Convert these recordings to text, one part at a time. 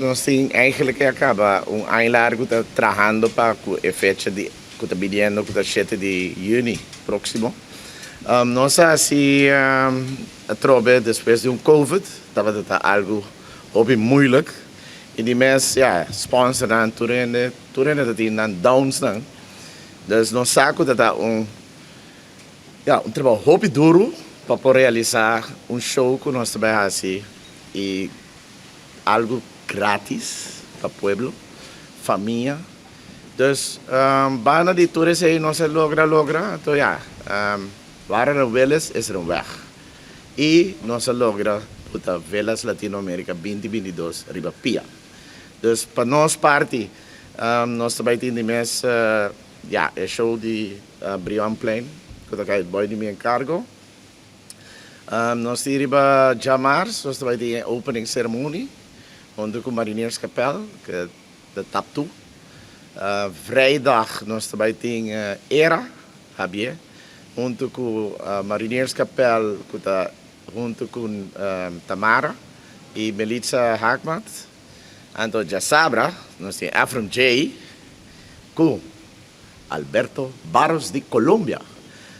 Nós temos eigenlijk acaba ano largo tá trabalhando para a fecha de que está vindo que está 7 de junho próximo. Nós assim trobe depois de Covid estava algo hobby moeilijk. E de mês sponsor dan turene dat die dan downs dan. Dus nós saco dat trabalho hobby duro para realizar show que nós trabalhamos assim e algo grátis para o pueblo, família. Dus bijna die toeristen aí nós logra, então waar er wel is weg. E nós logra puta Velas Latinoamerica 2022 riba pia. Dus para nós parte nós também temos mês é show de Jiwan plane, que está aí boy de mim encargo. Nós temos riba Jamars, nós também temos opening ceremony. Onde com Marinierskapel, que é de Taptu. Vrijdag nós também temos Era, habie. Junto com Marinierskapel, que está junto com Tamara e Melissa Hakmat. Então já sabra, nós temos Afron J com Alberto Barros de Colômbia.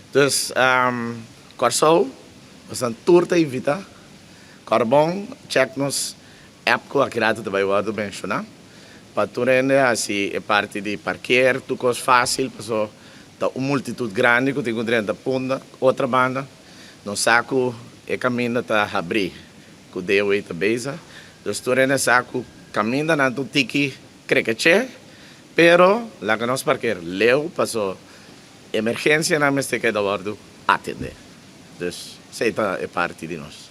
Então, Curaçao, nós temos turta invita. Carbon, check nos app ko akirato também o mencionar. Para turene assim é parte de parquear, tu coisa fácil, pessoal. Tá multitud grande que tem que da ponta, outra banda. No saco é caminho tá abrir, que deu aí tabeza. Dos turene saco caminho na tu tiki crequeche, pero lá que nós parquear leu passou emergência na meste que da bordo atender. Dus, sei tá é parte de nós.